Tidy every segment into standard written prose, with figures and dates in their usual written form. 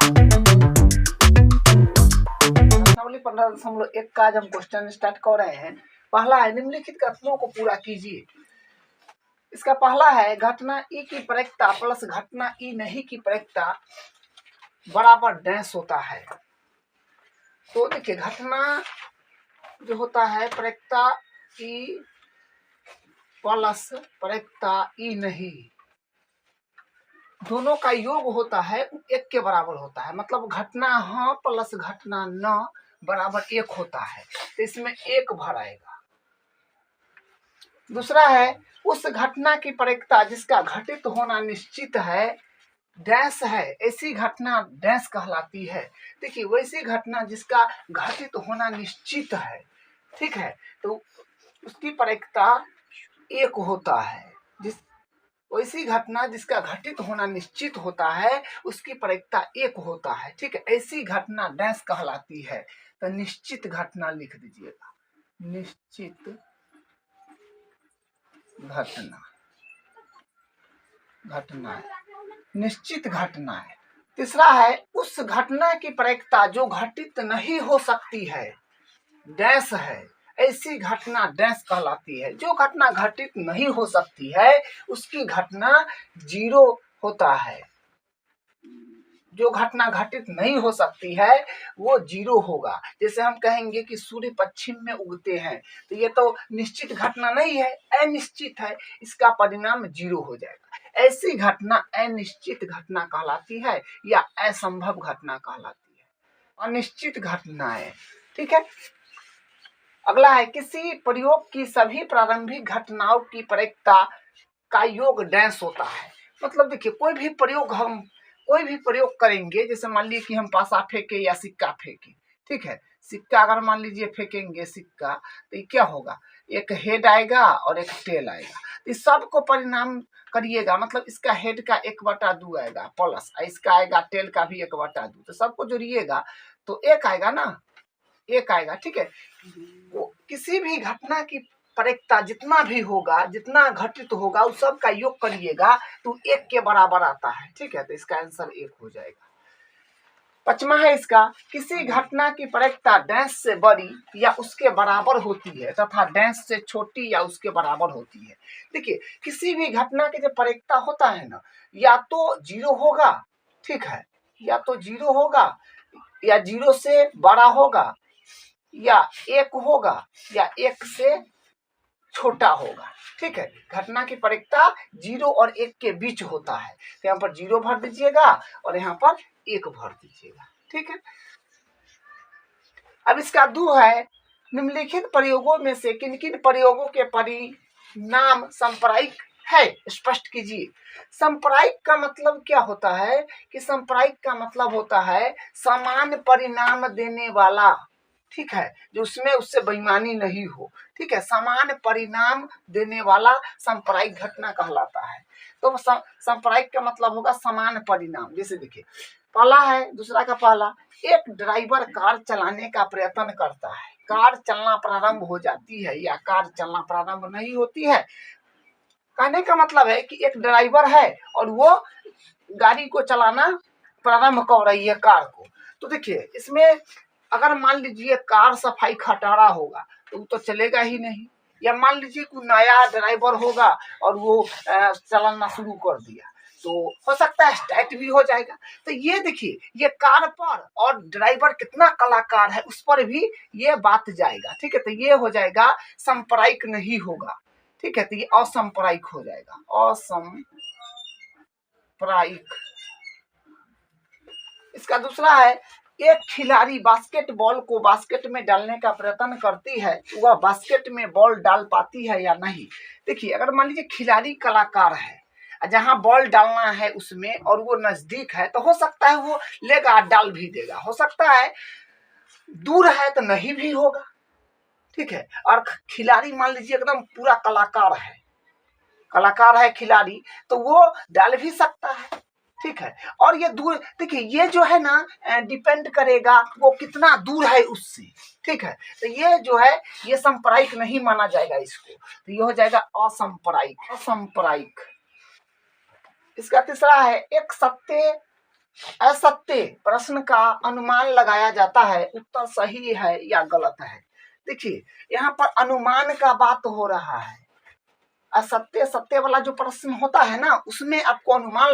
प्रश्नावली 15.1 का आज हम क्वेश्चन स्टार्ट कर रहे हैं। पहला है निम्नलिखित कथनों को पूरा कीजिए। इसका पहला है घटना ई की प्रयोक्ता प्लस घटना ई नहीं की प्रयोक्ता बराबर डैश होता है। तो देखिए घटना जो होता है प्रयोक्ता ई प्लस प्रयोक्ता ई नहीं, दोनों का योग होता है एक के बराबर होता है। मतलब घटना हाँ प्लस घटना न बराबर एक होता है, तो इसमें एक भर आएगा। दूसरा है उस घटना की प्रयोक्ता जिसका घटित होना निश्चित है डैश है, ऐसी घटना डैश कहलाती है। देखिए वैसी घटना जिसका घटित होना निश्चित है, ठीक है, तो उसकी प्रयोक्ता एक होता है। वैसी घटना जिसका घटित होना निश्चित होता है उसकी प्रयोक्ता एक होता है, ठीक है। ऐसी घटना डैश कहलाती है। तो निश्चित घटना लिख दीजिएगा, निश्चित घटना, घटना निश्चित घटना है। तीसरा है उस घटना की प्रयोक्ता जो घटित नहीं हो सकती है डैश है, ऐसी घटना डैश कहलाती है। जो घटना घटित नहीं हो सकती है उसकी घटना जीरो होता है। जो घटना घटित नहीं हो सकती है वो जीरो होगा। जैसे हम कहेंगे कि सूर्य पश्चिम में उगते हैं, तो ये तो निश्चित घटना नहीं है, अनिश्चित है, इसका परिणाम जीरो हो जाएगा। ऐसी घटना अनिश्चित घटना कहलाती है या असंभव घटना कहलाती है, अनिश्चित घटना है, ठीक है। अगला है किसी प्रयोग की सभी प्रारंभिक घटनाओं की प्रयोक्ता का योग डैश होता है। मतलब देखिए कोई भी प्रयोग करेंगे, जैसे मान लीजिए कि हम पासा फेंके या सिक्का फेंके, ठीक है। सिक्का अगर मान लीजिए फेंकेंगे सिक्का, तो ये क्या होगा, एक हेड आएगा और एक टेल आएगा। तो इस सबको परिणाम करिएगा, मतलब इसका हेड का 1/2 आएगा प्लस इसका आएगा टेल का भी 1/2, तो सबको जोड़िएगा तो एक आएगा ना, एक आएगा, ठीक है। वो किसी भी घटना की प्रयोक्ता जितना भी होगा, जितना घटित होगा उस सब का योग करिएगा तो एक के बराबर आता है, ठीक है। तो इसका आंसर एक हो जाएगा। पांचवा है इसका किसी घटना की प्रयोक्ता डैश से बड़ी या उसके बराबर होती है तथा डैश से छोटी या उसके बराबर होती है। देखिए किसी भी घटना के जो प्रयोक्ता होता है ना, या तो जीरो होगा, ठीक है, या तो जीरो होगा या जीरो से बड़ा होगा या एक होगा या एक से छोटा होगा, ठीक है। घटना की प्रयोक्ता जीरो और एक के बीच होता है, तो यहाँ पर जीरो भर दीजिएगा और यहाँ पर एक भर दीजिएगा, ठीक है। अब इसका दो है निम्नलिखित प्रयोगों में से किन किन प्रयोगों के परिणाम सांप्रदायिक है, स्पष्ट कीजिए। सांप्रदायिक का मतलब क्या होता है कि सांप्रदायिक का मतलब होता है समान परिणाम देने वाला, ठीक है, जो उसमें उससे बेईमानी नहीं हो, ठीक है। समान परिणाम देने वाला सांप्रदायिक घटना कहलाता है। तो सांप्रदायिक का मतलब होगा समान परिणाम। जैसे देखिए पहला है, दूसरा का पहला, एक ड्राइवर कार चलाने का प्रयत्न करता है, कार चलना प्रारंभ हो जाती है या कार चलना प्रारंभ नहीं होती है। कहने का मतलब है कि एक ड्राइवर है और वो गाड़ी को चलाना प्रारंभ कर रही है कार को। तो देखिए इसमें अगर मान लीजिए कार सफाई खटारा होगा तो वो तो चलेगा ही नहीं, या मान लीजिए कोई नया ड्राइवर होगा और वो चलाना शुरू कर दिया तो हो सकता है स्टार्ट भी हो जाएगा। तो ये देखिए ये कार पर और ड्राइवर कितना कलाकार है उस पर भी ये बात जाएगा, ठीक है। तो ये हो जाएगा सांप्रदायिक नहीं होगा, ठीक है। तो ये असांप्रदायिक हो जाएगा, असांप्रदायिक। इसका दूसरा है एक खिलाड़ी बास्केटबॉल को बास्केट में डालने का प्रयत्न करती है, वह बास्केट में बॉल डाल पाती है या नहीं। देखिए अगर मान लीजिए खिलाड़ी कलाकार है, जहां बॉल डालना है उसमें और वो नजदीक है तो हो सकता है वो लेगा डाल भी देगा, हो सकता है दूर है तो नहीं भी होगा, ठीक है। और खिलाड़ी मान लीजिए एकदम पूरा कलाकार है खिलाड़ी, तो वो डाल भी सकता है, ठीक है। और ये दूर, देखिए ये जो है ना डिपेंड करेगा वो कितना दूर है उससे, ठीक है। तो ये जो है ये सांप्रदायिक नहीं माना जाएगा इसको, तो ये हो जाएगा असांप्रदायिक। इसका तीसरा है एक सत्य असत्य प्रश्न का अनुमान लगाया जाता है, उत्तर सही है या गलत है। देखिए यहाँ पर अनुमान का बात हो रहा है। असत्य सत्य वाला जो प्रश्न होता है ना, उसमें आपको अनुमान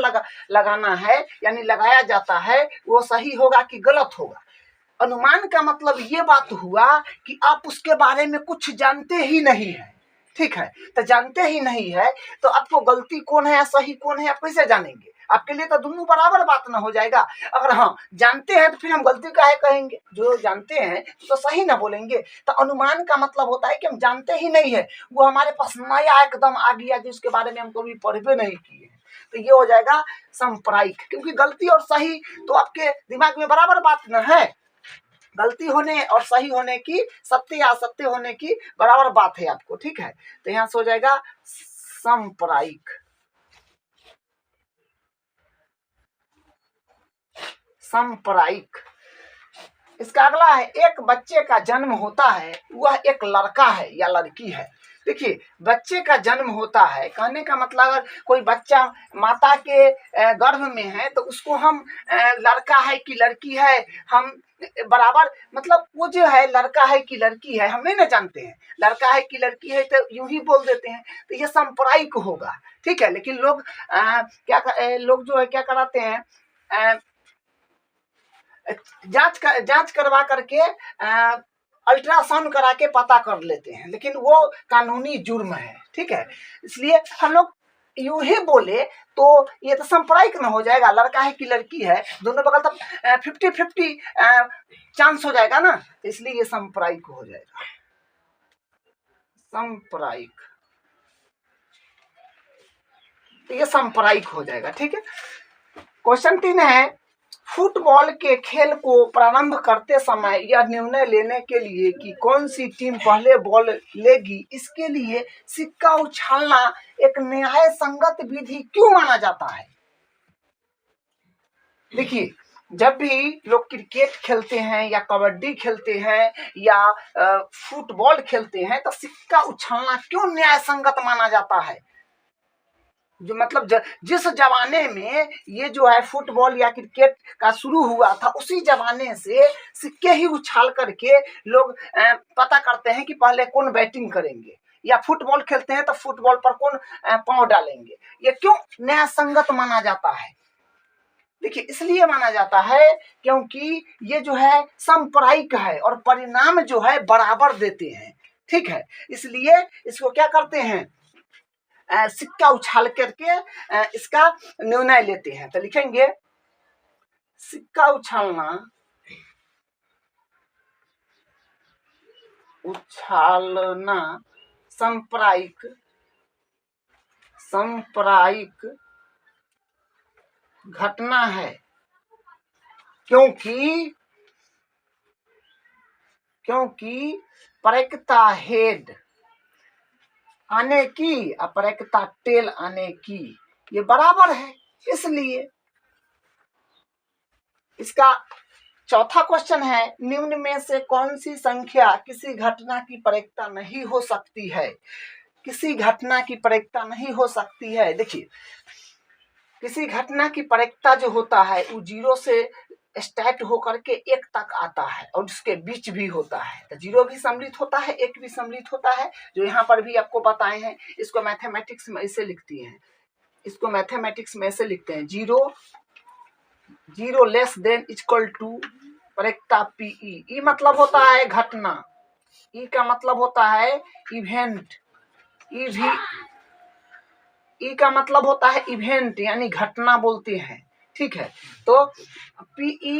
लगाना है, यानी लगाया जाता है वो सही होगा कि गलत होगा। अनुमान का मतलब ये बात हुआ कि आप उसके बारे में कुछ जानते ही नहीं है, ठीक है। तो जानते ही नहीं है तो आपको गलती कौन है या सही कौन है आप कैसे जानेंगे? आपके लिए तो दोनों बराबर बात ना हो जाएगा। अगर हाँ जानते हैं तो फिर हम गलती काहे कहेंगे? जो जानते हैं तो सही ना बोलेंगे। तो अनुमान का मतलब होता है कि हम जानते ही नहीं है, वो हमारे पास नया एकदम आ गया जिसके बारे में हम कभी पढ़े नहीं किए, तो ये हो जाएगा सांप्रदायिक। क्योंकि गलती और सही तो आपके दिमाग में बराबर बात न है, गलती होने और सही होने की, सत्य या असत्य होने की बराबर बात है आपको, ठीक है। तो यहां से हो जाएगा सांप्रदायिक। सांप्रदायिक। इसका अगला है, एक बच्चे का जन्म होता है, वह एक लड़का है या लड़की है। देखिए बच्चे का जन्म होता है, कहने का मतलब अगर कोई बच्चा माता के गर्भ में है तो उसको हम लड़का है कि लड़की है हम बराबर, मतलब वो जो है लड़का है कि लड़की है हम नहीं ना जानते हैं, लड़का है कि लड़की है तो यूं ही बोल देते हैं, तो ये सांप्रदायिक होगा, ठीक है। लेकिन लोग लोग जो है क्या कराते हैं, जांच करवा करके अल्ट्रासाउंड करा के पता कर लेते हैं, लेकिन वो कानूनी जुर्म है, ठीक है। इसलिए हम लोग यूं ही बोले तो ये तो सांप्रदायिक न हो जाएगा, लड़का है कि लड़की है, दोनों बगल तब 50-50 चांस हो जाएगा ना, इसलिए ये सांप्रदायिक हो जाएगा, सांप्रदायिक, ये सांप्रदायिक हो जाएगा, ठीक है। क्वेश्चन 3 है, फुटबॉल के खेल को प्रारंभ करते समय यह निर्णय लेने के लिए कि कौन सी टीम पहले बॉल लेगी, इसके लिए सिक्का उछालना एक न्याय संगत विधि क्यों माना जाता है? देखिए जब भी लोग क्रिकेट खेलते हैं या कबड्डी खेलते हैं या फुटबॉल खेलते हैं तो सिक्का उछालना क्यों न्याय संगत माना जाता है? जो मतलब जिस जमाने में ये जो है फुटबॉल या क्रिकेट का शुरू हुआ था, उसी जमाने से सिक्के ही उछाल करके लोग पता करते हैं कि पहले कौन बैटिंग करेंगे, या फुटबॉल खेलते हैं तो फुटबॉल पर कौन पांव डालेंगे। ये क्यों न्याय संगत माना जाता है? देखिए इसलिए माना जाता है क्योंकि ये जो है सांप्रदायिक है और परिणाम जो है बराबर देते हैं, ठीक है। इसलिए इसको क्या करते हैं, सिक्का उछाल करके इसका निर्णय लेते हैं। तो लिखेंगे सिक्का उछालना, उछालना सांप्रदायिक घटना है क्योंकि प्रायिकता हेड आने की अपरैक्ता टेल आने की ये बराबर है। इसलिए इसका चौथा क्वेश्चन है, निम्न में से कौन सी संख्या किसी घटना की प्रायिकता नहीं हो सकती है? किसी घटना की प्रायिकता नहीं हो सकती है। देखिए किसी घटना की प्रायिकता जो होता है वो 0 से स्टार्ट होकर के 1 तक आता है और उसके बीच भी होता है। तो 0 भी सम्मिलित होता है, 1 भी सम्मिलित होता है, जो यहाँ पर भी आपको बताए हैं। इसको मैथमेटिक्स में ऐसे लिखती हैं, इसको मैथमेटिक्स में ऐसे लिखते हैं, 0 लेस देन इक्वल टू प्रायिकता पीई। ई मतलब होता है घटना, ई का मतलब होता है इवेंट, ई का मतलब होता है इवेंट यानी घटना बोलते हैं, ठीक है। तो पीई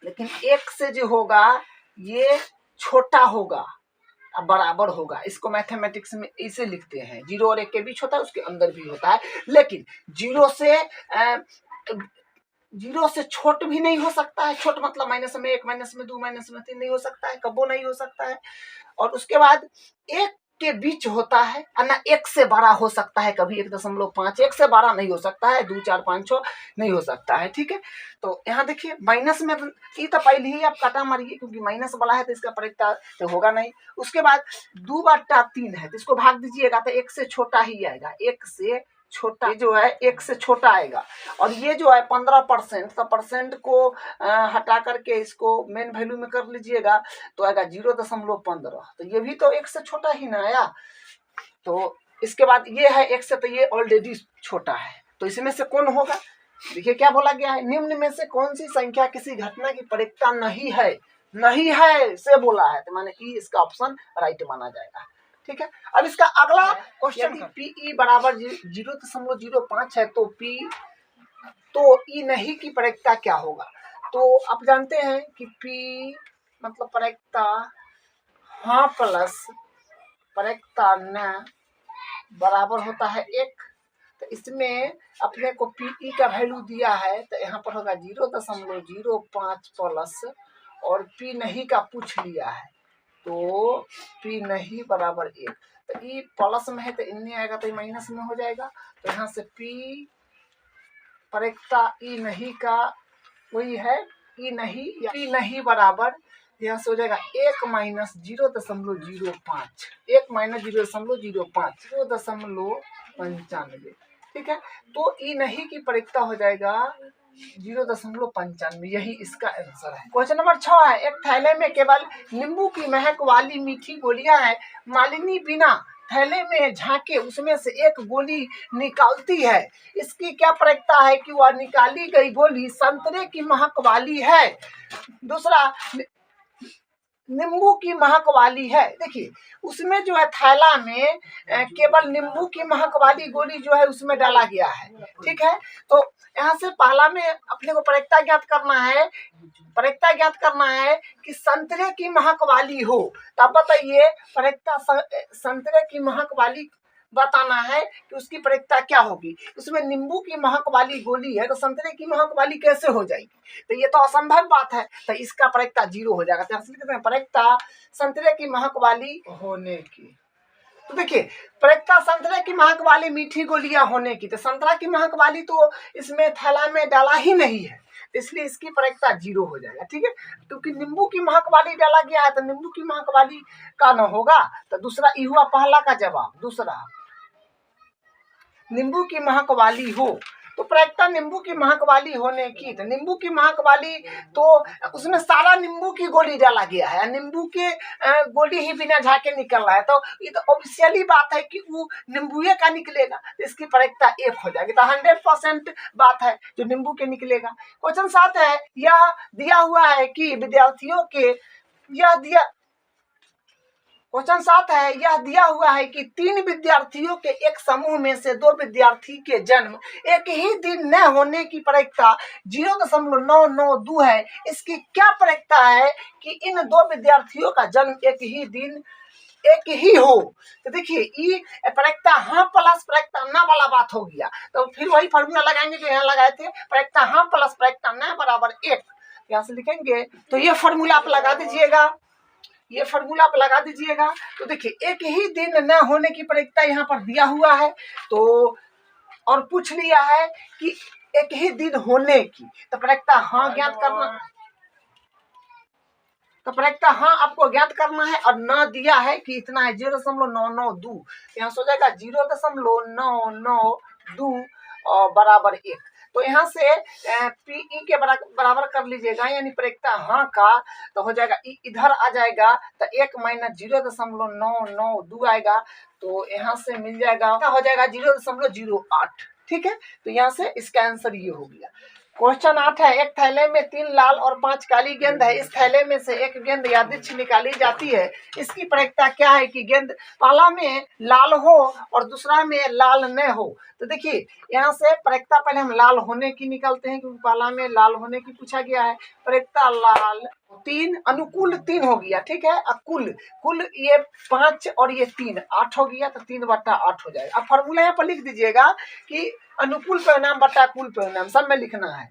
लेकिन 1 से जो होगा ये छोटा होगा अब बराबर होगा। इसको मैथमेटिक्स में इसे लिखते हैं, 0 और 1 के बीच होता है, उसके अंदर भी होता है, लेकिन 0 से छोट भी नहीं हो सकता है। छोट मतलब -1, -2, -3 नहीं हो सकता है, कबो नहीं हो सकता है। और उसके बाद 1 के बीच होता है, ना 1 से बड़ा हो सकता है, कभी 1.5, 1 से बड़ा नहीं हो सकता है, 2, 4, 5, 6 नहीं हो सकता है, ठीक है। तो यहाँ देखिए माइनस में ये तो पहले ही आप काटा मारिए क्योंकि माइनस वाला है तो इसका प्रायिकता तो होगा नहीं। उसके बाद 2/3 है तो इसको भाग दीजिएगा तो 1 से छोटा ही आएगा, 1 से छोटा, ये जो है 1 से छोटा आएगा। और ये जो है 15%, तो परसेंट को हटा करके इसको मेन वैल्यू में कर लीजिएगा तो आएगा 0.15। तो ये भी तो 1 से छोटा ही ना आया। तो इसके बाद ये है 1 से, तो ये ऑलरेडी छोटा है। तो इसमें से कौन होगा? देखिए क्या बोला गया है, निम्न में से कौन सी संख्या किसी घटना की परिकता नहीं है, नहीं है से बोला है, तो माने ई इसका ऑप्शन राइट माना जाएगा। ठीक है, अब इसका अगला क्वेश्चन, पीई बराबर 0.05 है, तो पी तो ई नहीं की परिकता क्या होगा? तो आप जानते हैं कि पी मतलब परिकता हाँ प्लस परिकता न बराबर होता है 1। तो इसमें अपने को पीई का वैल्यू दिया है, तो यहाँ पर होगा 0.05 प्लस, और पी नहीं का पूछ लिया है, तो पी नहीं बराबर 1। तो ई प्लस में है तो इनमें आएगा, तो माइनस में हो जाएगा। तो यहाँ से पी परिकता ई नहीं का वही है, ई नहीं या पी नहीं बराबर, यहाँ से हो जाएगा 1 माइनस 0.05, 1 माइनस 0.05, 0.95। ठीक है, तो ई नहीं की परिकता हो जाएगा 0.95, यही इसका आंसर है। क्वेश्चन नंबर 6 है, एक थैले में केवल नींबू की महक वाली मीठी गोलियां हैं। मालिनी बिना थैले में झांके उसमें से एक गोली निकालती है, इसकी क्या परिकता है कि वह निकाली गई गोली संतरे की महक वाली है? दूसरा, नींबू की महक वाली है। देखिए उसमें जो है थैला में केवल नींबू की महक वाली गोली जो है उसमें डाला गया है। ठीक है, तो यहाँ से पहला में अपने को परिकता ज्ञात करना है, परिकता ज्ञात करना है कि संतरे की महक वाली हो। तब बताइए परिकता संतरे की महक वाली बताना है कि उसकी परिकता क्या होगी। उसमें नींबू की महक वाली गोली है, तो संतरे की महक वाली कैसे हो जाएगी? तो ये तो असंभव बात है, तो इसका परिकता 0 हो जाएगा। तो परिकता संतरे की महक वाली होने की, तो देखिए परिकता संतरे की महक वाली मीठी गोलियां होने की, तो संतरा की महक वाली तो इसमें थैला में डाला ही नहीं है, इसलिए इसकी परिकता 0 हो जाएगा। ठीक है, क्योंकि नींबू की महक वाली डाला गया है, तो नींबू की महक वाली का न होगा। तो दूसरा ई हुआ पहला का जवाब। दूसरा, नींबू की महक वाली हो, तो परिकता नींबू की महक वाली होने की, तो नींबू की महक वाली तो उसमें सारा नींबू की गोली डाला गया है, नींबू के गोली ही बिना झाके निकल रहा है, तो ये तो ऑब्वियसली बात है कि वो नींबूए का निकलेगा, तो इसकी परिकता 1 हो जाएगी। तो 100% बात है जो नींबू के निकलेगा। क्वेश्चन 7 है, यह दिया हुआ है कि विद्यार्थियों के क्वेश्चन 7 है, यह दिया हुआ है कि 3 विद्यार्थियों के एक समूह में से 2 विद्यार्थी के जन्म एक ही दिन न होने की परिकता 0.992 है। इसकी क्या परिकता है कि इन 2 विद्यार्थियों का जन्म एक ही दिन एक ही हो? तो देखिए ये परिकता हाँ प्लस परिकता ना वाला बात हो गया, तो फिर वही फॉर्मूला लगाएंगे जो यहाँ लगाए थे, परिकता हाँ प्लस परिकता ना बराबर 1। यहाँ से लिखेंगे, तो ये फॉर्मूला आप लगा दीजिएगा, ये फॉर्मूला आप लगा दीजिएगा। तो देखिए एक ही दिन न होने की परिकता यहाँ पर दिया हुआ है, तो और पूछ लिया है कि एक ही दिन होने की, तो परिकता हाँ ज्ञात करना, तो परिकता हाँ आपको ज्ञात करना है, और न दिया है कि इतना है 0.992, यहाँ से हो जाएगा 0.992 बराबर 1। तो यहाँ से पीई के बराबर कर लीजिएगा, यानी परिकता हाँ का, तो हो जाएगा इधर आ जाएगा, तो 1 माइनस 0.992 आएगा, तो यहाँ से मिल जाएगा, हो जाएगा 0.08। ठीक है, तो यहाँ से इसका आंसर ये हो गया। क्वेश्चन 8 है, एक थैले में 3 लाल और 5 काली गेंद है, इस थैले में से एक गेंद यादृच्छिक निकाली जाती है, इसकी परिकता क्या है कि गेंद पहला में लाल हो और दूसरा में लाल न हो? तो देखिए यहाँ से परिकता पहले हम लाल होने की निकालते हैं, क्योंकि पहला में लाल होने की पूछा गया है। परिकता लाल 3 अनुकूल 3 हो गया। ठीक है, कुल ये 5 और ये 3 8 हो गया, तो 3/8 हो जाएगा। अब फॉर्मूला यहाँ पर लिख दीजिएगा कि अनुकूल परिणाम बटा कुल परिणाम, सब में लिखना है।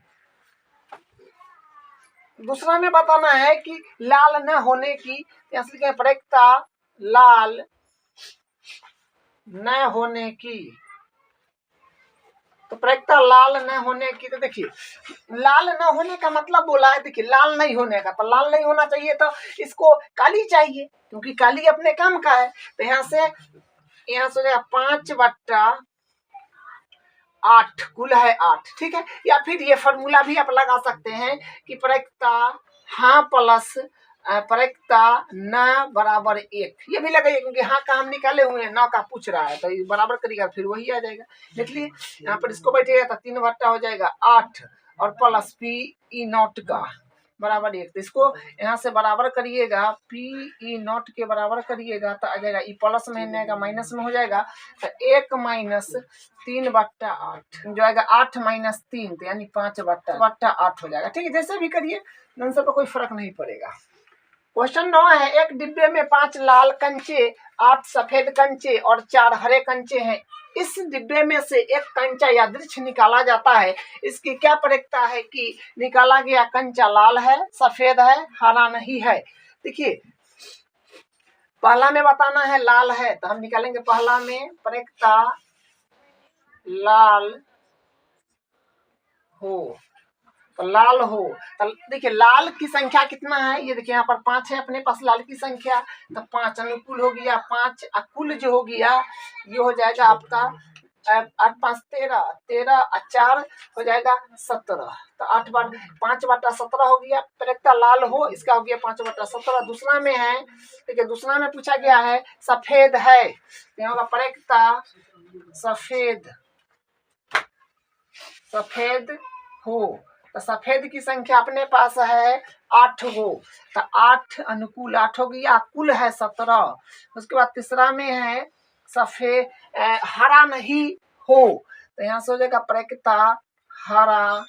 दूसरा में बताना है कि लाल न होने की, परिकता लाल न होने की, तो परिकता लाल न होने की, तो देखिए लाल न होने का मतलब बोला है, देखिए लाल नहीं होने का, तो लाल नहीं होना चाहिए, तो इसको काली चाहिए, क्योंकि काली अपने काम का है। तो यहाँ से हो जाएगा 5/8 8, कुल है 8, ठीक है। या फिर ये फॉर्मूला भी आप लगा सकते हैं कि प्रयेकता हाँ प्लस प्रयेकता न बराबर 1, ये भी लगाइए, क्योंकि हाँ का हम निकाले हुए हैं, न का पूछ रहा है, तो ये बराबर करिएगा फिर वही आ जाएगा। लिख लिए, यहाँ पर इसको बैठेगा तो 3 बट्टा हो जाएगा 8 और प्लस पी ई नॉट का बराबर 1, तो इसको यहाँ से बराबर करिएगा, पी ई नॉट के बराबर करिएगा तो आ जाएगा, ई प्लस में आएगा माइनस में हो जाएगा, तो 1 माइनस 3/8 जो आएगा 8 माइनस 3, तो यानी 5/8 हो जाएगा, ठीक है। जैसे भी करिए आंसर पर कोई फर्क नहीं पड़ेगा। क्वेश्चन 9 है, एक डिब्बे में 5 लाल कंचे, 8 सफेद कंचे और 4 हरे कंचे हैं। इस डिब्बे में से एक कंचा यादृच्छ निकाला जाता है, इसकी क्या प्रयेकता है कि निकाला गया कंचा लाल है, सफेद है, हरा नहीं है। देखिए पहला में बताना है लाल है, तो हम निकालेंगे पहला में प्रयेकता लाल हो, तो लाल हो, तो देखिए लाल की संख्या कितना है, ये देखिए यहाँ पर 5 है अपने पास लाल की संख्या, तो 5 अनुकूल हो गया 5, कुल जो हो गया ये हो जाएगा आपका 8 5 13, 13 और 4 हो जाएगा 17, तो 8 बार 5/17 हो गया। प्रयेकता लाल हो, इसका हो गया 5/17। दूसरा में है, देखिए दूसरा में पूछा गया है सफेद है, यहाँ का प्रयेकता सफेद हो, तो सफेद की संख्या अपने पास है 8 हो, तो 8 अनुकूल 8 हो गया, कुल है 17। उसके बाद तीसरा में है सफेद हरा नहीं हो, तो यहाँ से हो जाएगा प्रयेकता हरा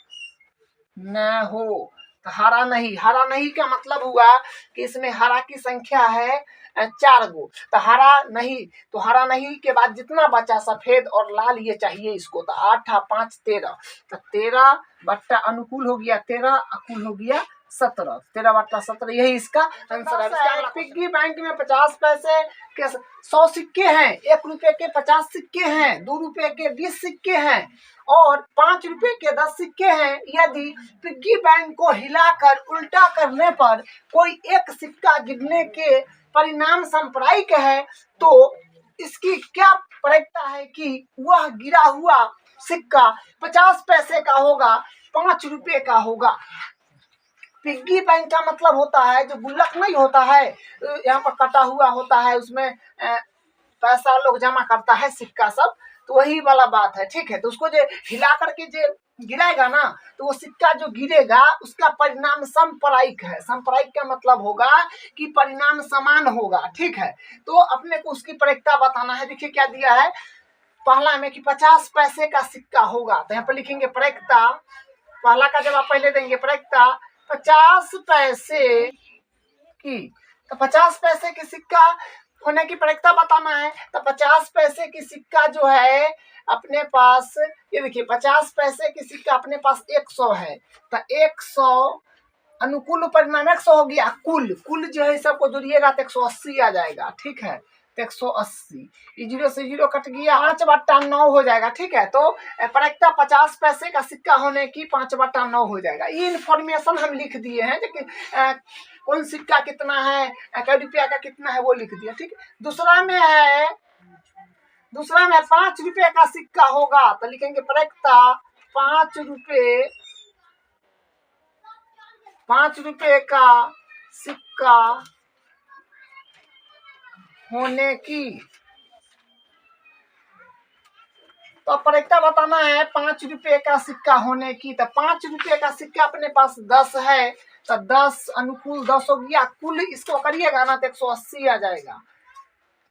न हो, तो हरा नहीं का मतलब हुआ कि इसमें हरा की संख्या है 4 गो, तो हरा नहीं के बाद जितना बचा सफेद और लाल ये चाहिए इसको, तो 8 5 13, तो 13 बट्टा अनुकूल हो गया 13, अकुल हो गया 17, 13/17 यही इसका आंसर है। पिग्गी बैंक में 50 पैसे के 100 सिक्के हैं, 1 रुपए के 50 सिक्के हैं, 2 रुपए के 20 सिक्के हैं और 5 रुपए के 10 सिक्के हैं। यदि पिग्गी बैंक को हिलाकर उल्टा करने पर कोई एक सिक्का गिरने के परिणाम सांप्रदायिक है, तो इसकी क्या प्रयेकता है कि वह गिरा हुआ सिक्का 50 पैसे का होगा, 5 रुपए का होगा। पिग्गी बैंक का मतलब होता है जो गुल्लक नहीं होता है, यहाँ पर कटा हुआ होता है, उसमें पैसा लोग जमा करता है सिक्का सब, तो वही वाला बात है, ठीक है। तो उसको जो हिला करके जो गिराएगा ना, तो वो सिक्का जो गिरेगा उसका परिणाम सांप्रदायिक है। सांप्रदायिक का मतलब होगा कि परिणाम समान होगा, ठीक है। तो अपने को उसकी प्रयेकता बताना है। देखिए क्या दिया है पहला में कि 50 पैसे का सिक्का होगा, तो यहाँ पर लिखेंगे प्रयेकता, पहला का जवाब पहले देंगे, प्रयेकता 50 पैसे की, तो 50 पैसे की सिक्का होने की प्रयेकता बताना है। तो 50 पैसे की सिक्का जो है अपने पास, ये देखिए 50 पैसे की सिक्का अपने पास 100 है, तो 100 अनुकूल परिणाम 100 हो गया, कुल जो है सबको जोड़िएगा तो 180 आ जाएगा, ठीक है। 180 जीरो से जीरो कट गया, 5/9 हो जाएगा, ठीक है। तो प्रयेकता 50 पैसे का सिक्का होने की 5/9 हो जाएगा। ये इन्फॉर्मेशन हम लिख दिए हैं, लेकिन कौन सिक्का कितना है, कै रुपया का कितना है वो लिख दिया, ठीक है। दूसरा में 5 रुपए का सिक्का होगा, तो लिखेंगे प्रयेकता 5 रुपए का सिक्का होने की, तो प्रयेकता बताना है 5 रुपए का सिक्का होने की। तो 5 रुपए का सिक्का अपने पास 10 है, तो 10 अनुकूल 10 हो गया, कुल इसको करिएगा ना तो 180 आ जाएगा।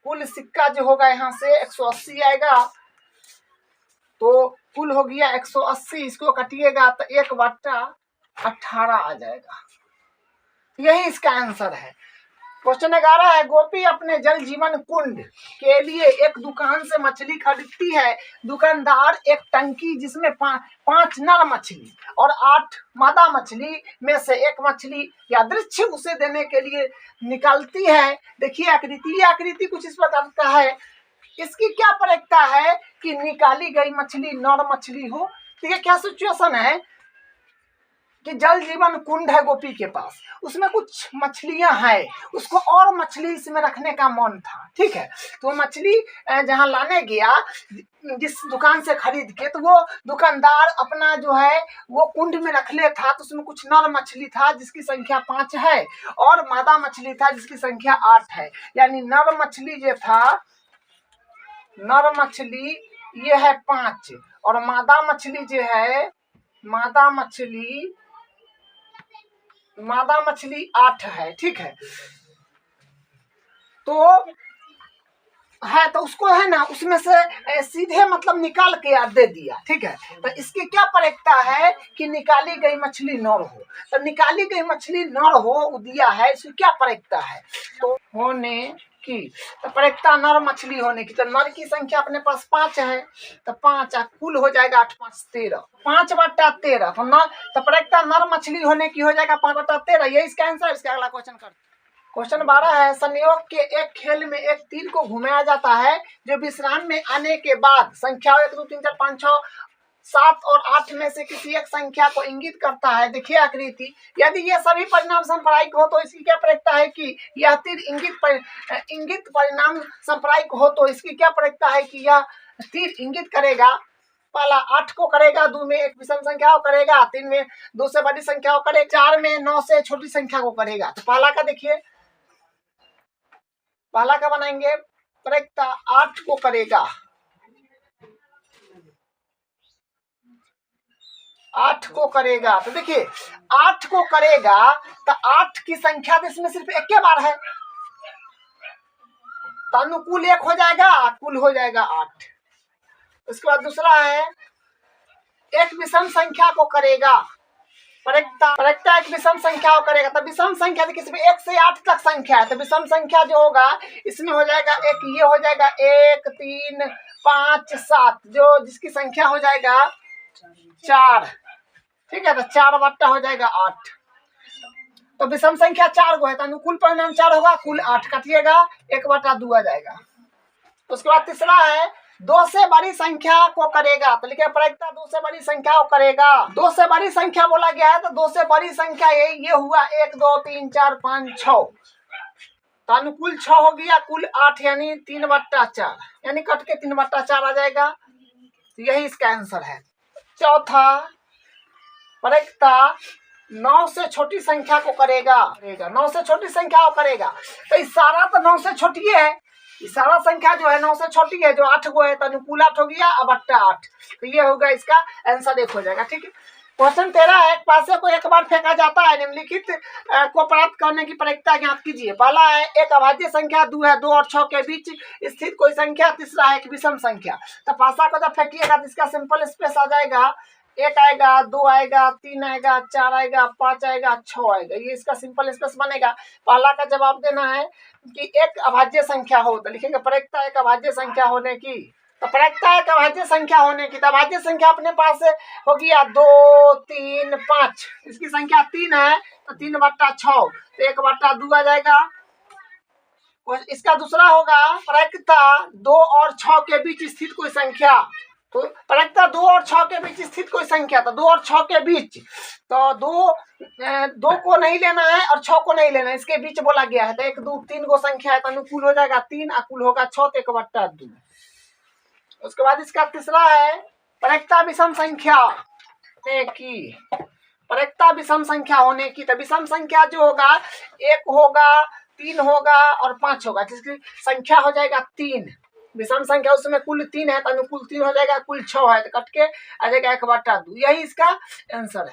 कुल सिक्का जो होगा यहाँ से 180 आएगा, तो कुल हो गया 180, इसको कटिएगा तो 1/18 आ जाएगा। यही इसका आंसर है। क्वेश्चन 11 है, गोपी अपने जल जीवन कुंड के लिए एक दुकान से मछली खरीदती है। दुकानदार एक टंकी जिसमें 5 नर मछली और 8 मादा मछली में से एक मछली यादृच्छ उसे देने के लिए निकालती है। देखिए आकृति कुछ इस प्रकार का है। इसकी क्या प्रयेकता है कि निकाली गई मछली नर मछली हो। देखिए क्या सिचुएशन है, कि जल जीवन कुंड है गोपी के पास, उसमें कुछ मछलियां हैं, उसको और मछली इसमें रखने का मन था। ठीक है, तो मछली जहां लाने गया जिस दुकान से खरीद के, तो वो दुकानदार अपना जो है वो कुंड में रख ले था। तो उसमें कुछ नर मछली था जिसकी संख्या 5 है, और मादा मछली था जिसकी संख्या 8 है। यानी नर मछली जो था, नर मछली ये है 5, और मादा मछली जो है, मादा मछली 8 है। ठीक है, तो है, तो उसको है ना उसमें से सीधे मतलब निकाल के यार दे दिया। ठीक है, तो इसकी क्या प्रयोक्ता है कि निकाली गई मछली नर हो, तो निकाली गई मछली नर हो दिया है, इसकी क्या प्रयोक्ता है, तो होने की, तो प्रयोक्ता नर मछली होने की। तो नर की संख्या अपने पास 5 है, तो 5 कुल हो जाएगा 8 5 13, 5/13, तो न तो प्रयोक्ता नर मछली होने की हो जाएगा 5/13। ये इसका आंसर। इसका अगला क्वेश्चन कर। क्वेश्चन 12 है, संयोग के एक खेल में एक तीर को घुमाया जाता है जो विश्राम में आने के बाद संख्या 1 2 3 4 5 6 7 और 8 में से किसी एक संख्या को इंगित करता है। देखिए आकृति, यदि ये सभी परिणाम सांप्रायिक हो तो इसकी क्या प्रयोक्ता है कि यह तीर इंगित परिणाम सांप्रायिक हो तो इसकी क्या प्रयोक्ता है कि यह तीर इंगित करेगा। पहला 8 को करेगा, 2 में एक विषम संख्या को करेगा, 3 में 2 से बड़ी संख्या को करेगा, 4 में 9 से छोटी संख्या को करेगा। तो पहला का देखिए, पहला का बनाएंगे, प्रयोक्ता 8 को करेगा, 8 को करेगा। तो देखिए 8 को करेगा, तो 8 की संख्या तो इसमें सिर्फ एक के बार है, तो अनुकूल 1 हो जाएगा, कुल हो जाएगा 8। उसके बाद दूसरा है, एक विषम संख्या को करेगा, प्रयोक्ता एक विषम संख्या को करेगा। तो विषम संख्या देखिए इसमें 1 से 8 तक संख्या है, तो विषम संख्या जो होगा इसमें हो जाएगा एक, ये हो जाएगा 1 3 5 7, जो जिसकी संख्या हो जाएगा 4। ठीक है, तो 4 हो जाएगा 8। तो विषम संख्या 4 को है, तो अनुकूल परिणाम 4 होगा, कुल 8 काटिएगा, 1/2 आ जाएगा। उसके बाद तीसरा है, 2 से बड़ी संख्या को करेगा। तो लिखे प्रयोक्ता 2 से बड़ी संख्या को करेगा। 2 से बड़ी संख्या बोला गया है, तो 2 से बड़ी संख्या ये हुआ 1 2 3 4 5 6, तो अनुकूल 6 हो गया, कुल 8 यानी 3/4, यानी कट के 3/4 आ जाएगा। तो यही इसका आंसर है। चौथा, प्रयोक्ता 9 से छोटी संख्या को करेगा, 9 से छोटी संख्या को करेगा। तो इशारा तो 9 से छोटी है, इशारा संख्या जो है 9 से छोटी है, जो 8 को है, तो अनुकूल 8 हो गया, अब 8। तो ये होगा इसका आंसर, 1 हो जाएगा। ठीक है, क्वेश्चन 13 है, एक पासे को एक बार फेंका जाता है, निम्नलिखित को प्राप्त करने की प्रयोक्ता ज्ञात कीजिए। पहला है, एक अभाज्य संख्या 2 है, 2 और 6 के बीच स्थित कोई संख्या। तीसरा है, एक विषम संख्या। तो पासा को जब फेंकिएगा तो इसका सिंपल स्पेस आ जाएगा, 1 आएगा, 2 आएगा, 3 आएगा, 4 आएगा, 5 आएगा, 6 आएगा, ये इसका सिंपल स्पेस बनेगा। पहला का जवाब देना है कि एक अभाज्य संख्या हो, तो लिखेंगे प्रयोक्ता एक अभाज्य संख्या होने की। तो प्रयोक्ता एक अभाज्य संख्या होने की, तो अभाज्य संख्या अपने पास हो गया 2 3 5, इसकी संख्या 3 है, तो 3/6, तो 1/2 आ जाएगा। इसका दूसरा होगा, प्रयोक्ता 2 और 6 के बीच स्थित कोई संख्या। तो प्रयोक्ता 2 और 6 के बीच स्थित कोई संख्या, तो 2 और 6 के बीच, तो 2 को नहीं लेना है और 6 को नहीं लेना है, इसके बीच बोला गया है। तो 1 2 3 को संख्या है, तो अनुकूल हो जाएगा 3, अकुल होगा 6, तो 1/2। उसके बाद इसका तीसरा है, प्रयोक्ता विषम संख्या की, प्रयोक्ता विषम संख्या होने की। तो विषम संख्या जो होगा 1 होगा, 3 होगा और 5 होगा, जिसकी संख्या हो जाएगा 3। विषम संख्या उसमें कुल 3 है, तो अनुकूल 3 हो जाएगा, कुल 6 है, तो कट के आ जाएगा 1/2। यही इसका आंसर है।